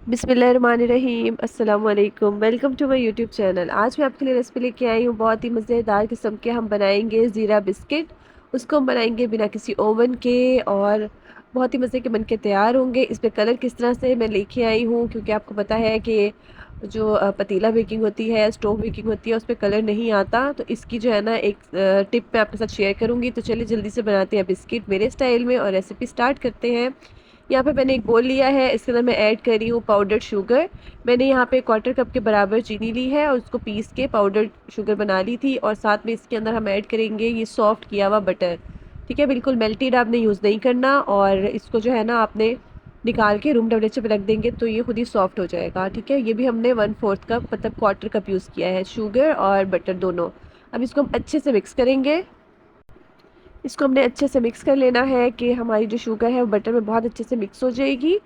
बिस्मिल्लाहिर्रहमानिर्रहीम अस्सलाम वालेकुम। Welcome to my YouTube channel. आज मैं आपके लिए रेसिपी लेके आई हूँ। बहुत ही मज़ेदार किस्म के हम बनाएंगे ज़ीरा बिस्किट। उसको हम बनाएंगे बिना किसी ओवन के और बहुत ही मज़े के बन के तैयार होंगे। इस पर कलर किस तरह से मैं लेके आई हूँ, क्योंकि आपको पता है कि जो पतीला बेकिंग होती है, स्टोव बेकिंग होती है, उस पर कलर नहीं आता। तो इसकी जो है ना एक टिप मैं आपके साथ शेयर करूँगी। तो चलिए जल्दी से बनाते हैं बिस्किट मेरे स्टाइल में और रेसिपी स्टार्ट करते हैं। यहाँ पे मैंने एक बोल लिया है, इसके अंदर मैं ऐड कर रही हूँ पाउडर शुगर। मैंने यहाँ पे क्वार्टर कप के बराबर चीनी ली है और उसको पीस के पाउडर शुगर बना ली थी। और साथ में इसके अंदर हम ऐड करेंगे ये सॉफ्ट किया हुआ बटर। ठीक है, बिल्कुल मेल्टेड आपने यूज़ नहीं करना। और इसको जो है ना आपने निकाल के रूम टेम्परेचर पे रख देंगे तो ये खुद ही सॉफ्ट हो जाएगा। ठीक है, ये भी हमने 1/4 कप मतलब क्वार्टर कप यूज़ किया है, शुगर और बटर दोनों। अब इसको हम अच्छे से मिक्स करेंगे। इसको हमने अच्छे से मिक्स कर लेना है कि हमारी जो शुगर है वो बटर में बहुत अच्छे से मिक्स हो जाएगी।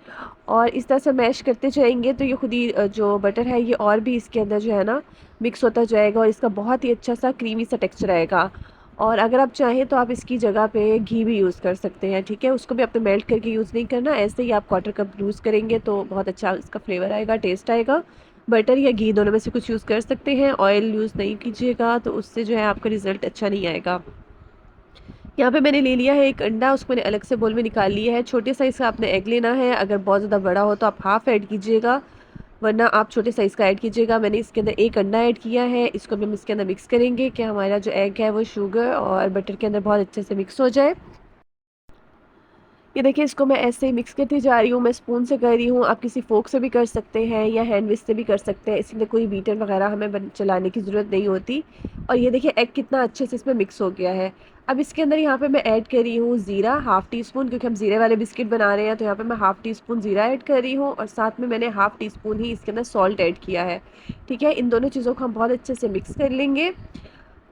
और इस तरह से मैश करते जाएंगे तो ये खुद ही जो बटर है ये और भी इसके अंदर जो है ना मिक्स होता जाएगा और इसका बहुत ही अच्छा सा क्रीमी सा टेक्सचर आएगा। और अगर आप चाहें तो आप इसकी जगह पे घी भी यूज़ कर सकते हैं। ठीक है, उसको भी आपने मेल्ट करके यूज़ नहीं करना, ऐसे ही आप क्वार्टर कप यूज़ करेंगे तो बहुत अच्छा इसका फ्लेवर आएगा, टेस्ट आएगा। बटर या घी दोनों में से कुछ यूज़ कर सकते हैं। ऑयल यूज़ नहीं कीजिएगा तो उससे जो है आपका रिज़ल्ट अच्छा नहीं आएगा। यहाँ पे मैंने ले लिया है एक अंडा, उसको मैंने अलग से बोल में निकाल लिया है। छोटे साइज़ का आपने एग लेना है, अगर बहुत ज़्यादा बड़ा हो तो आप हाफ़ ऐड कीजिएगा, वरना आप छोटे साइज़ का ऐड कीजिएगा। मैंने इसके अंदर एक अंडा ऐड किया है। इसको भी हम इसके अंदर मिक्स करेंगे कि हमारा जो एग है वो शुगर और बटर के अंदर बहुत अच्छे से मिक्स हो जाए। ये देखिए, इसको मैं ऐसे ही मिक्स करती जा रही हूँ। मैं स्पून से कर रही हूँ, आप किसी फोक से भी कर सकते हैं या हैंड विस्क से भी कर सकते हैं। इसलिए कोई बीटर वगैरह हमें चलाने की ज़रूरत नहीं होती। और ये देखिए एग कितना अच्छे से इसमें मिक्स हो गया है। अब इसके अंदर यहाँ पे मैं ऐड कर रही हूँ ज़ीरा, हाफ़ टी स्पून, क्योंकि हम ज़ीरे वाले बिस्किट बना रहे हैं। तो यहाँ पे मैं हाफ़ टी स्पून ज़ीरा ऐड कर रही हूँ और साथ में मैंने हाफ़ टी स्पून ही इसके अंदर सॉल्ट ऐड किया है। ठीक है, इन दोनों चीज़ों को हम बहुत अच्छे से मिक्स कर लेंगे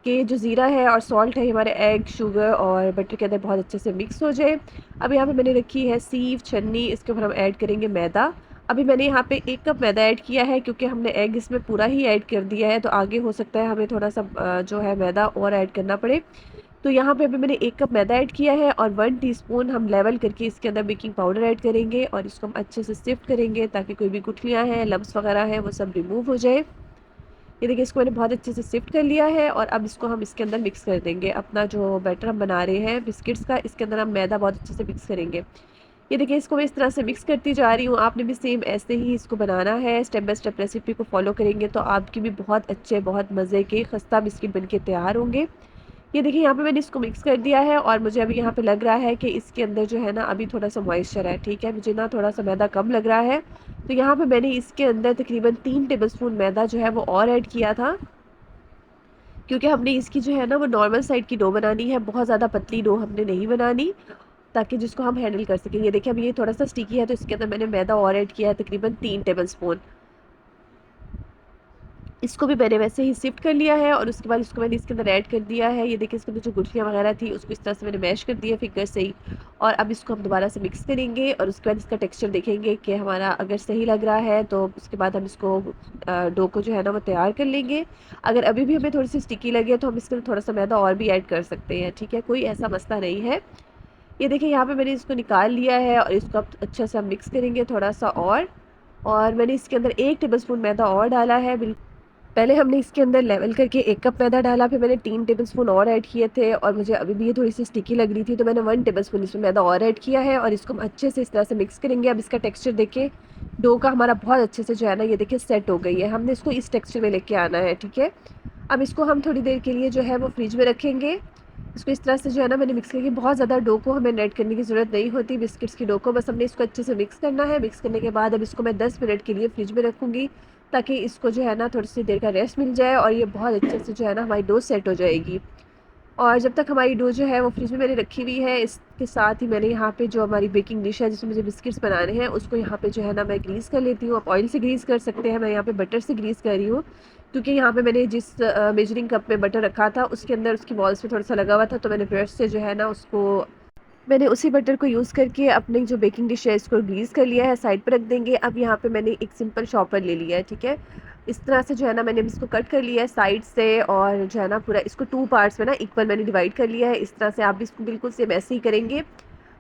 कि जो ज़ीरा है और सॉल्ट है हमारे एग, शुगर और बटर के अंदर बहुत अच्छे से मिक्स हो जाए। अब यहाँ पे मैंने रखी है सीव छन्नी, इसके ऊपर हम ऐड करेंगे मैदा। अभी मैंने यहाँ पे 1 कप मैदा ऐड किया है, क्योंकि हमने एग इसमें पूरा ही ऐड कर दिया है। तो आगे हो सकता है हमें थोड़ा सा जो है मैदा और ऐड करना पड़े। तो यहाँ पे अभी मैंने 1 कप मैदा ऐड किया है और 1 टीस्पून हम लेवल करके इसके अंदर बेकिंग पाउडर ऐड करेंगे और इसको हम अच्छे से सिफ्ट करेंगे ताकि कोई भी गुठलियाँ हैं, लम्स वगैरह हैं, वो सब रिमूव हो जाए। ये देखिए, इसको मैंने बहुत अच्छे से सिफ्ट कर लिया है और अब इसको हम इसके अंदर मिक्स कर देंगे। अपना जो बैटर हम बना रहे हैं बिस्किट्स का, इसके अंदर हम मैदा बहुत अच्छे से मिक्स करेंगे। ये देखिए, इसको मैं इस तरह से मिक्स करती जा रही हूँ। आपने भी सेम ऐसे ही इसको बनाना है। स्टेप बाय स्टेप रेसिपी को फॉलो करेंगे तो आपकी भी बहुत अच्छे, बहुत मज़े के खस्ता बिस्किट बन के तैयार होंगे। ये देखिए, यहाँ पे मैंने इसको मिक्स कर दिया है और मुझे अभी यहाँ पे लग रहा है कि इसके अंदर जो है ना अभी थोड़ा सा मॉइस्चर है। ठीक है, मुझे ना थोड़ा सा मैदा कम लग रहा है। तो यहाँ पे मैंने इसके अंदर तकरीबन 3 टेबलस्पून मैदा जो है वो और ऐड किया था, क्योंकि हमने इसकी जो है ना वो नॉर्मल साइड की डो बनानी है, बहुत ज़्यादा पतली डो हमने नहीं बनानी, ताकि जिसको हम हैंडल कर सकें। ये देखिए, अब ये थोड़ा सा स्टिकी है तो इसके अंदर मैंने मैदा और ऐड किया है तकरीबन 3 टेबलस्पून। इसको भी मैंने वैसे ही शिफ्ट कर लिया है और उसके बाद इसको मैंने इसके अंदर ऐड कर दिया है। ये देखिए, इसके अंदर जो गुठलियाँ वगैरह थी उसको इस तरह से मैंने मैश कर दिया फिंगर से ही। और अब इसको हम दोबारा से मिक्स करेंगे और उसके बाद इसका टेक्सचर देखेंगे कि हमारा अगर सही लग रहा है तो उसके बाद हम इसको डो को जो है ना वो तैयार कर लेंगे। अगर अभी भी हमें थोड़ी सी स्टिकी लगे तो हम इसके अंदर थोड़ा सा मैदा और भी ऐड कर सकते हैं। ठीक है, कोई ऐसा मसला नहीं है। ये देखिए, यहाँ पे मैंने इसको निकाल लिया है और इसको अब अच्छा सा मिक्स करेंगे थोड़ा सा और मैंने इसके अंदर 1 टेबलस्पून मैदा और डाला है। पहले हमने इसके अंदर लेवल करके 1 कप मैदा डाला, फिर मैंने 3 टेबलस्पून और ऐड किए थे और मुझे अभी भी ये थोड़ी सी स्टिकी लग रही थी तो मैंने 1 टेबलस्पून इसमें मैदा और ऐड किया है और इसको हम अच्छे से इस तरह से मिक्स करेंगे। अब इसका टेक्सचर देखिए, डो का हमारा बहुत अच्छे से जो है ना ये देखिए सेट हो गई है। हमने इसको इस टेक्सचर में लेके आना है। ठीक है, अब इसको हम थोड़ी देर के लिए जो है वो फ्रिज में रखेंगे। इसको इस तरह से जो है ना मैंने मिक्स करके, बहुत ज़्यादा डो को हमें नेट करने की ज़रूरत नहीं होती बिस्किट्स की डो को, बस हमने इसको अच्छे से मिक्स करना है। मिक्स करने के बाद अब इसको मैं 10 मिनट के लिए फ्रिज में रखूँगी, ताकि इसको जो है ना थोड़ी सी देर का रेस्ट मिल जाए और ये बहुत अच्छे से जो है ना हमारी डो सेट हो जाएगी। और जब तक हमारी डो जो है वो फ्रिज में मैंने रखी हुई है, इसके साथ ही मैंने यहाँ पे जो हमारी बेकिंग डिश है जिसमें मुझे बिस्किट्स बनाने हैं उसको यहाँ पे जो है ना मैं ग्रीस कर लेती हूँ। आप ऑयल से ग्रीस कर सकते हैं, मैं यहाँ पे बटर से ग्रीस कर रही हूँ, क्योंकि यहाँ पे मैंने जिस मेजरिंग कप में बटर रखा था उसके अंदर उसकी वॉल्स पे थोड़ा सा लगा हुआ था, तो मैंने ब्रश से जो है ना उसको मैंने उसी बटर को यूज़ करके अपनी जो बेकिंग डिश है इसको ग्रीस कर लिया है, साइड पर रख देंगे। अब यहाँ पे मैंने एक सिंपल शॉपर ले लिया है। ठीक है, इस तरह से जो है ना मैंने इसको कट कर लिया है साइड से और जो है ना पूरा इसको 2 पार्ट्स में ना इक्वल मैंने डिवाइड कर लिया है। इस तरह से आप भी इसको बिल्कुल सेम ऐसे ही करेंगे।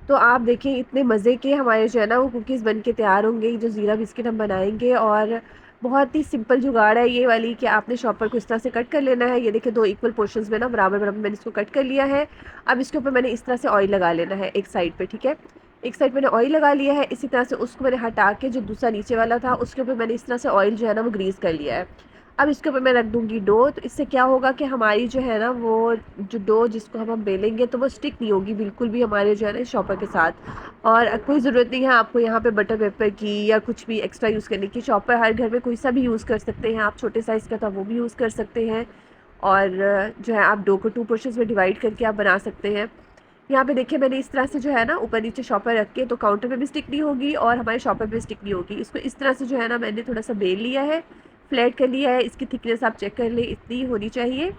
तो आप देखिए इतने मज़े के हमारे जो है ना वो कुकीज़ बन के तैयार होंगे, ये जो ज़ीरा बिस्किट हम बनाएंगे। और बहुत ही सिंपल जुगाड़ है ये वाली कि आपने शॉपर को इस तरह से कट कर लेना है। ये देखिए 2 इक्वल पोर्शंस में ना बराबर बराबर मैंने इसको कट कर लिया है। अब इसके ऊपर मैंने इस तरह से ऑयल लगा लेना है एक साइड पे, ठीक है। एक साइड मैंने ऑयल लगा लिया है, इसी तरह से उसको मैंने हटा के जो दूसरा नीचे वाला था उसके ऊपर मैंने इस तरह से ऑयल जो है ना वो ग्रीस कर लिया है। अब इसके ऊपर मैं रख दूंगी डो। तो इससे क्या होगा कि हमारी जो है ना वो जो डो जिसको हम बेलेंगे तो वो स्टिक नहीं होगी बिल्कुल भी हमारे जो है ना शॉपर के साथ। और कोई ज़रूरत नहीं है आपको यहाँ पे बटर पेपर की या कुछ भी एक्स्ट्रा यूज़ करने की। शॉपर हर घर में कोई सा भी यूज़ कर सकते हैं आप, छोटे साइज़ का था वो भी यूज़ कर सकते हैं। और जो है आप डो को 2 पोर्शंस में डिवाइड करके आप बना सकते हैं। यहाँ पे देखिए मैंने इस तरह से जो है ना ऊपर नीचे शॉपर रख के, तो काउंटर पे भी स्टिक नहीं होगी और हमारे शॉपर पे भी स्टिक नहीं होगी। इसको इस तरह से जो है ना मैंने थोड़ा सा बेल लिया है, फ्लैट कर लिया है। इसकी थिकनेस आप चेक कर लें, इतनी होनी चाहिए।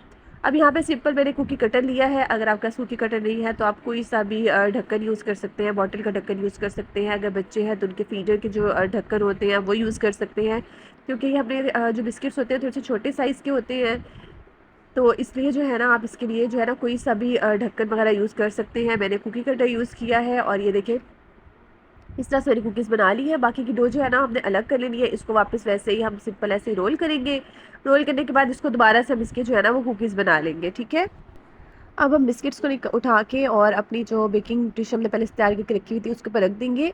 अब यहाँ पे सिंपल मैंने कुकी कटर लिया है। अगर आपका कुकी कटर नहीं है तो आप कोई सा भी ढक्कन यूज़ कर सकते हैं, बॉटल का ढक्कन यूज़ कर सकते हैं। अगर बच्चे हैं तो उनके फीडर के जो ढक्कन होते हैं वो यूज़ कर सकते हैं, क्योंकि ये अपने जो बिस्किट्स होते हैं थोड़े से छोटे साइज़ के होते हैं। तो इसलिए जो है ना आप इसके लिए जो है ना कोई सा भी ढक्कन वगैरह यूज़ कर सकते हैं। मैंने कुकी कटर यूज़ किया है और ये देखिए इस तरह से मैंने कुकीज़ बना ली है। बाकी की डो जो है ना हमने अलग कर लेनी है। इसको वापस वैसे ही हम सिंपल ऐसे ही रोल करेंगे। रोल करने के बाद इसको दोबारा से हम इसके जो है ना वो कुकीज़ बना लेंगे, ठीक है। अब हम बिस्किट्स को उठा के और अपनी जो बेकिंग डिश हमने पहले से तैयार करके रखी हुई थी उसके ऊपर रख देंगे,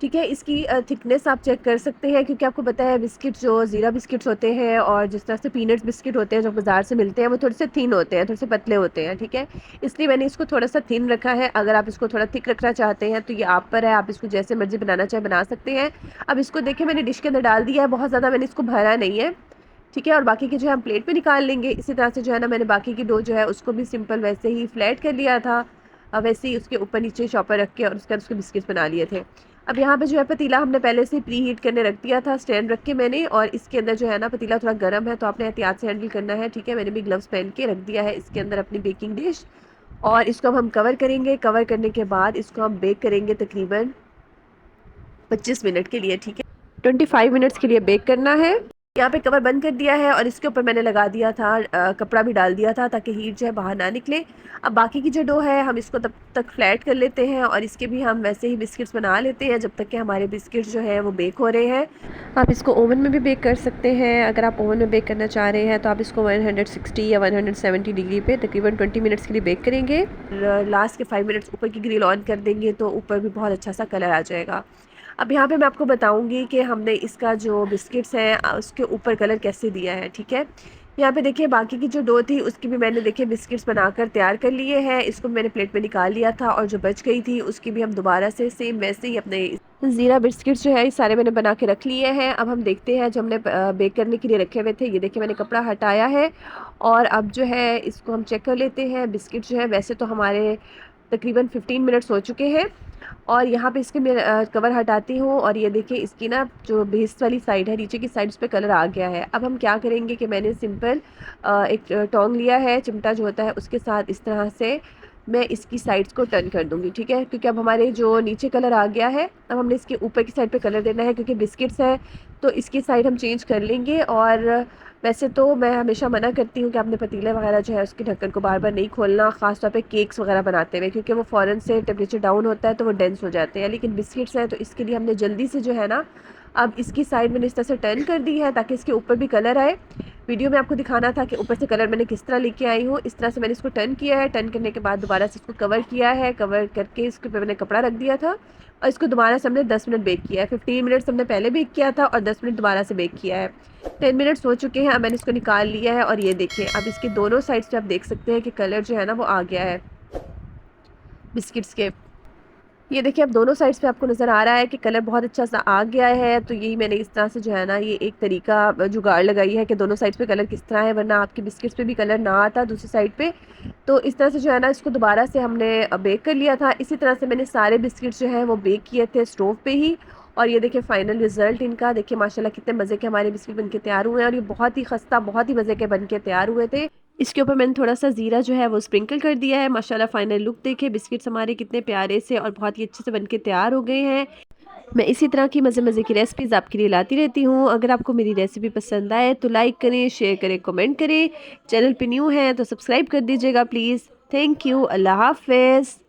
ठीक है। इसकी थिकनेस आप चेक कर सकते हैं, क्योंकि आपको पता है बिस्किट जो ज़ीरा बिस्किट्स होते हैं और जिस तरह से पीनट्स बिस्किट होते हैं जो बाज़ार से मिलते हैं वो थोड़े से थिन होते हैं, थोड़े से पतले होते हैं, ठीक है। इसलिए मैंने इसको थोड़ा सा थिन रखा है। अगर आप इसको थोड़ा थिक रखना चाहते हैं तो ये आप पर है, आप इसको जैसे मर्जी बनाना चाहे बना सकते हैं। अब इसको देखिए मैंने डिश के अंदर डाल दिया है, बहुत ज़्यादा मैंने इसको भरा नहीं है, ठीक है। और बाकी की जो है हम प्लेट पे निकाल लेंगे। इसी तरह से जो है ना मैंने बाकी की डो जो है उसको भी सिंपल वैसे ही फ्लैट कर लिया था। वैसे ही उसके ऊपर नीचे शॉपर रख के और उसके बाद उसके बिस्किट्स बना लिए थे। अब यहाँ पे जो है पतीला हमने पहले से प्री हीट करने रख दिया था, स्टैंड रख के मैंने। और इसके अंदर जो है ना पतीला थोड़ा गर्म है तो आपने एहतियात से हैंडल करना है, ठीक है। मैंने भी ग्लव्स पहन के रख दिया है इसके अंदर अपनी बेकिंग डिश। और इसको अब हम कवर करेंगे। कवर करने के बाद इसको हम बेक करेंगे तकरीबन 25 मिनट के लिए, ठीक है। 25 मिनट्स के लिए बेक करना है। यहाँ पे कवर बंद कर दिया है और इसके ऊपर मैंने लगा दिया था कपड़ा भी डाल दिया था ताकि हीट जो है बाहर ना निकले। अब बाकी की जो डो है हम इसको तब तक फ्लैट कर लेते हैं और इसके भी हम वैसे ही बिस्किट्स बना लेते हैं जब तक कि हमारे बिस्किट्स जो है वो बेक हो रहे हैं। आप इसको ओवन में भी बेक कर सकते हैं। अगर आप ओवन में बेक करना चाह रहे हैं तो आप इसको 160 या 170 डिग्री पे तकरीबन 20 मिनट्स के लिए बेक करेंगे। लास्ट के 5 मिनट्स ऊपर की ग्रिल ऑन कर देंगे तो ऊपर भी बहुत अच्छा सा कलर आ जाएगा। अब यहाँ पे मैं आपको बताऊंगी कि हमने इसका जो बिस्किट्स हैं उसके ऊपर कलर कैसे दिया है, ठीक है। यहाँ पे देखिए बाकी की जो डो थी उसकी भी मैंने देखिए बिस्किट्स बनाकर तैयार कर लिए हैं। इसको मैंने प्लेट में निकाल लिया था और जो बच गई थी उसकी भी हम दोबारा से सेम वैसे ही अपने ज़ीरा बिस्किट्स जो है ये सारे मैंने बना के रख लिए हैं। अब हम देखते हैं जो हमने बेक करने के लिए रखे हुए थे। ये देखिए मैंने कपड़ा हटाया है और अब जो है इसको हम चेक कर लेते हैं। बिस्किट जो है वैसे तो हमारे तकरीबन 15 मिनट्स हो चुके हैं। और यहाँ पे इसके मैं कवर हटाती हूँ और ये देखिए इसकी ना जो बेस वाली साइड है नीचे की साइड उस पर कलर आ गया है। अब हम क्या करेंगे कि मैंने सिंपल एक टोंग लिया है, चिमटा जो होता है उसके साथ इस तरह से मैं इसकी साइड्स को टर्न कर दूंगी, ठीक है। क्योंकि अब हमारे जो नीचे कलर आ गया है, अब हमने इसके ऊपर की साइड पे कलर देना है क्योंकि बिस्किट्स है तो इसकी साइड हम चेंज कर लेंगे। और वैसे तो मैं हमेशा मना करती हूँ कि आपने पतीले वगैरह जो है उसके ढक्कन को बार बार नहीं खोलना, ख़ास तौर पे केक्स वगैरह बनाते हुए, क्योंकि वो फ़ौरन से टेम्परेचर डाउन होता है तो वो डेंस हो जाते हैं। लेकिन बिस्किट्स हैं तो इसके लिए हमने जल्दी से जो है ना अब इसकी साइड मैंने इस तरह से टर्न कर दी है ताकि इसके ऊपर भी कलर आए। वीडियो में आपको दिखाना था कि ऊपर से कलर मैंने किस तरह लेके आई हूँ। इस तरह से मैंने इसको टर्न किया है। टर्न करने के बाद दोबारा से इसको कवर किया है। कवर करके इसके ऊपर मैंने कपड़ा रख दिया था और इसको दोबारा से हमने 10 मिनट बेक किया है। 15 मिनट्स हमने पहले बेक किया था और 10 मिनट दोबारा से बेक किया है। 10 मिनट्स हो चुके हैं। अब मैंने इसको निकाल लिया है और ये देखिए अब इसके दोनों साइड्स पे आप देख सकते हैं कि कलर जो है ना वो आ गया है बिस्किट्स के। ये देखिए अब दोनों साइड्स पे आपको नज़र आ रहा है कि कलर बहुत अच्छा सा आ गया है। तो यही मैंने इस तरह से जो है ना ये एक तरीका जुगाड़ लगाई है कि दोनों साइड्स पे कलर किस तरह है, वरना आपके बिस्किट्स पे भी कलर ना आता दूसरी साइड पे। तो इस तरह से जो है ना इसको दोबारा से हमने बेक कर लिया था। इसी तरह से मैंने सारे बिस्किट्स जो हैं वो बेक किए थे स्टोव पे ही। और ये देखिए फाइनल रिजल्ट इनका देखिए, माशाल्लाह कितने मज़े के हमारे बिस्किट बन के तैयार हुए हैं और ये बहुत ही खस्ता बहुत ही मज़े के बन के तैयार हुए थे। इसके ऊपर मैंने थोड़ा सा ज़ीरा जो है वो स्प्रिंकल कर दिया है। माशाल्लाह फाइनल लुक देखिए, बिस्किट्स हमारे कितने प्यारे से और बहुत ही अच्छे से बनके तैयार हो गए हैं। मैं इसी तरह की मज़े मज़े की रेसिपीज़ आपके लिए लाती रहती हूँ। अगर आपको मेरी रेसिपी पसंद आए तो लाइक करें, शेयर करें, कमेंट करें। चैनल पे न्यू है तो सब्सक्राइब कर दीजिएगा प्लीज़। Thank you. अल्लाह हाफ़िज़।